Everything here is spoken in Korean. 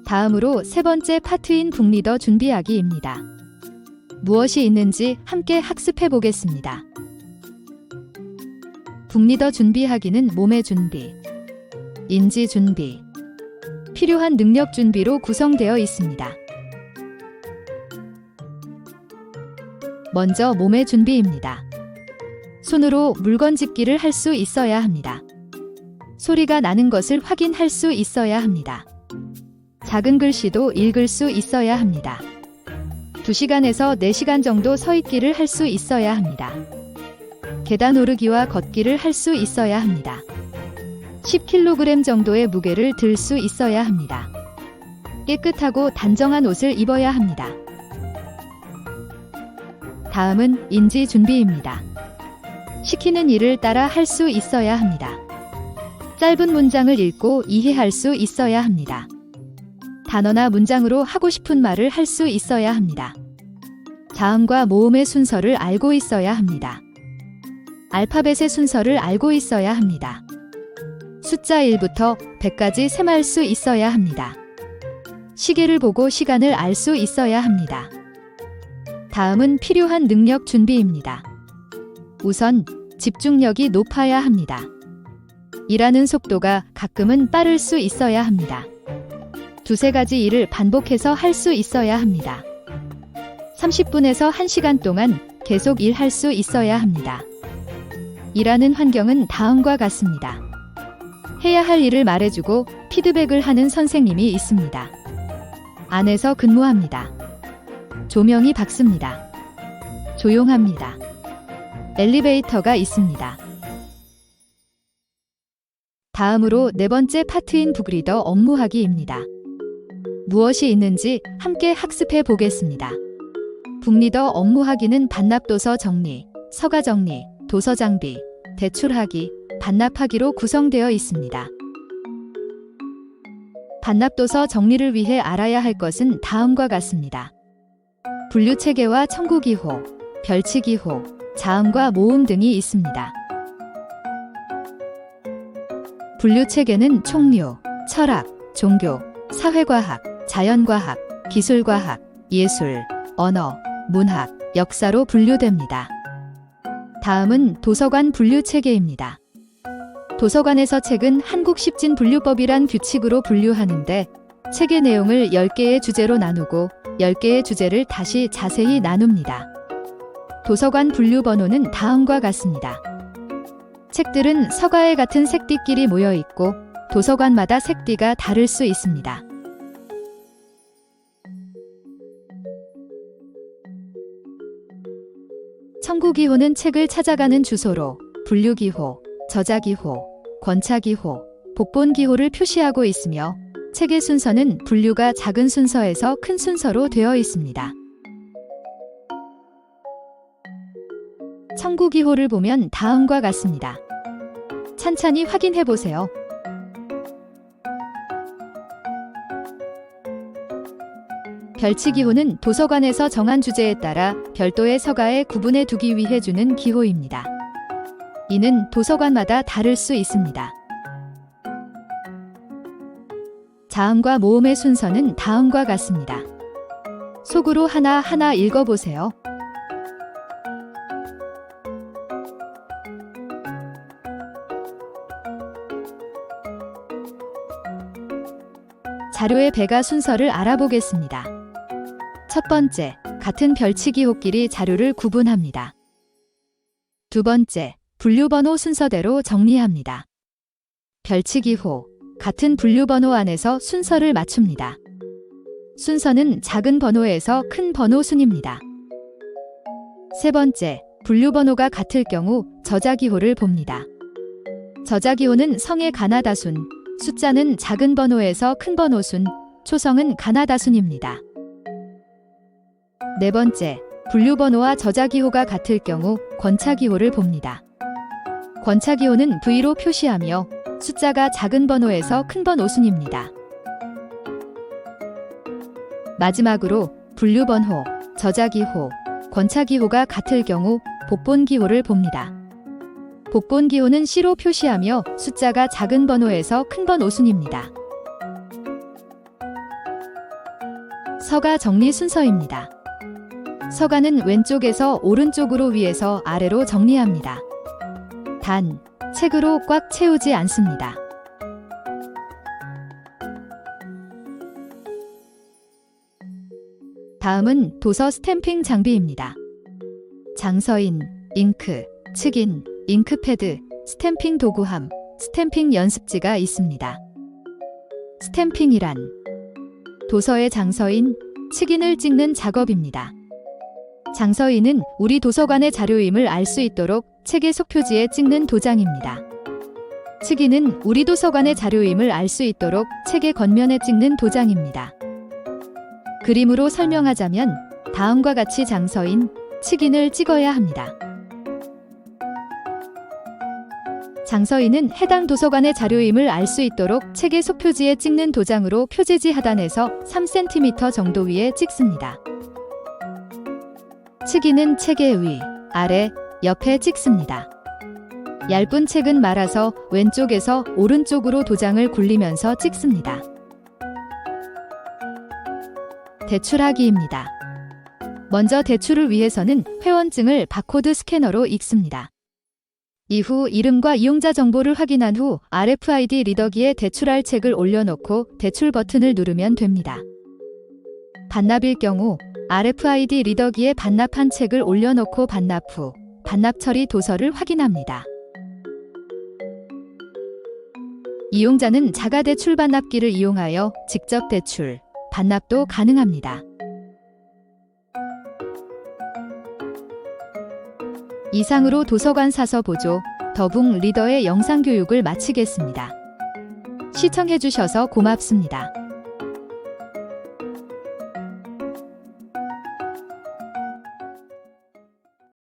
다음으로 세 번째 파트인 북리더 준비하기입니다. 무엇이 있는지 함께 학습해 보겠습니다. 북리더 준비하기는 몸의 준비, 인지 준비, 필요한 능력 준비로 구성되어 있습니다. 먼저 몸의 준비입니다. 손으로 물건 집기를 할 수 있어야 합니다. 소리가 나는 것을 확인할 수 있어야 합니다. 작은 글씨도 읽을 수 있어야 합니다. 2시간에서 4시간 정도 서 있기를 할 수 있어야 합니다. 계단 오르기와 걷기를 할 수 있어야 합니다. 10kg 정도의 무게를 들 수 있어야 합니다. 깨끗하고 단정한 옷을 입어야 합니다. 다음은 인지 준비입니다. 시키는 일을 따라 할 수 있어야 합니다. 짧은 문장을 읽고 이해할 수 있어야 합니다. 단어나 문장으로 하고 싶은 말을 할 수 있어야 합니다. 자음과 모음의 순서를 알고 있어야 합니다. 알파벳의 순서를 알고 있어야 합니다. 숫자 1부터 100까지 셈할 수 있어야 합니다. 시계를 보고 시간을 알 수 있어야 합니다. 다음은 필요한 능력 준비입니다. 우선 집중력이 높아야 합니다. 일하는 속도가 가끔은 빠를 수 있어야 합니다. 2-3가지 일을 반복해서 할 수 있어야 합니다. 30분에서 1시간 동안 계속 일할 수 있어야 합니다. 일하는 환경은 다음과 같습니다. 해야 할 일을 말해주고 피드백을 하는 선생님이 있습니다. 안에서 근무합니다. 조명이 밝습니다. 조용합니다. 엘리베이터가 있습니다. 다음으로 네 번째 파트인 북리더 업무하기입니다. 무엇이 있는지 함께 학습해 보겠습니다. 북리더 업무하기는 반납도서 정리, 서가 정리, 도서 장비, 대출하기, 반납하기로 구성되어 있습니다. 반납도서 정리를 위해 알아야 할 것은 다음과 같습니다. 분류체계와 청구기호, 별치기호, 자음과 모음 등이 있습니다. 분류체계는 총류, 철학, 종교, 사회과학, 자연과학, 기술과학, 예술, 언어, 문학, 역사로 분류됩니다. 다음은 도서관 분류체계입니다. 도서관에서 책은 한국십진 분류법이란 규칙으로 분류하는데 책의 내용을 10개의 주제로 나누고 10개의 주제를 다시 자세히 나눕니다. 도서관 분류 번호는 다음과 같습니다. 책들은 서가에 같은 색띠끼리 모여 있고 도서관마다 색띠가 다를 수 있습니다. 청구기호는 책을 찾아가는 주소로, 분류기호, 저자기호, 권차기호, 복본기호를 표시하고 있으며 책의 순서는 분류가 작은 순서에서 큰 순서로 되어 있습니다. 청구기호를 보면 다음과 같습니다. 찬찬히 확인해 보세요. 별치기호는 도서관에서 정한 주제에 따라 별도의 서가에 구분해 두기 위해 주는 기호입니다. 이는 도서관마다 다를 수 있습니다. 자음과 모음의 순서는 다음과 같습니다. 속으로 하나하나 읽어보세요. 자료의 배가 순서를 알아보겠습니다. 첫 번째, 같은 별치기호끼리 자료를 구분합니다. 두 번째, 분류번호 순서대로 정리합니다. 별치기호, 같은 분류번호 안에서 순서를 맞춥니다. 순서는 작은 번호에서 큰 번호 순입니다. 세 번째, 분류번호가 같을 경우 저자기호를 봅니다. 저자기호는 성의 가나다순, 숫자는 작은 번호에서 큰 번호 순, 초성은 가나다순입니다. 네 번째, 분류번호와 저자기호가 같을 경우 권차기호를 봅니다. 권차기호는 V로 표시하며 숫자가 작은 번호에서 큰 번호 순입니다. 마지막으로 분류번호, 저자기호, 권차기호가 같을 경우 복본기호를 봅니다. 복본기호는 C로 표시하며 숫자가 작은 번호에서 큰 번호 순입니다. 서가 정리 순서입니다. 서가는 왼쪽에서 오른쪽으로 위에서 아래로 정리합니다. 단, 책으로 꽉 채우지 않습니다. 다음은 도서 스탬핑 장비입니다. 장서인, 잉크, 측인, 잉크패드, 스탬핑 도구함, 스탬핑 연습지가 있습니다. 스탬핑이란 도서의 장서인, 측인을 찍는 작업입니다. 장서인은 우리 도서관의 자료임을 알 수 있도록 책의 속표지에 찍는 도장입니다. 측인은 우리 도서관의 자료임을 알 수 있도록 책의 겉면에 찍는 도장입니다. 그림으로 설명하자면 다음과 같이 장서인, 측인을 찍어야 합니다. 장서인은 해당 도서관의 자료임을 알 수 있도록 책의 속표지에 찍는 도장으로 표지지 하단에서 3cm 정도 위에 찍습니다. 측인은 책의 위, 아래, 옆에 찍습니다. 얇은 책은 말아서 왼쪽에서 오른쪽으로 도장을 굴리면서 찍습니다. 대출하기입니다. 먼저 대출을 위해서는 회원증을 바코드 스캐너로 읽습니다. 이후 이름과 이용자 정보를 확인한 후 RFID 리더기에 대출할 책을 올려놓고 대출 버튼을 누르면 됩니다. 반납일 경우 RFID 리더기에 반납한 책을 올려놓고 반납 후 반납 처리 도서를 확인합니다. 이용자는 자가대출 반납기를 이용하여 직접 대출, 반납도 가능합니다. 이상으로 도서관 사서 보조, 더북 리더의 영상 교육을 마치겠습니다. 시청해주셔서 고맙습니다.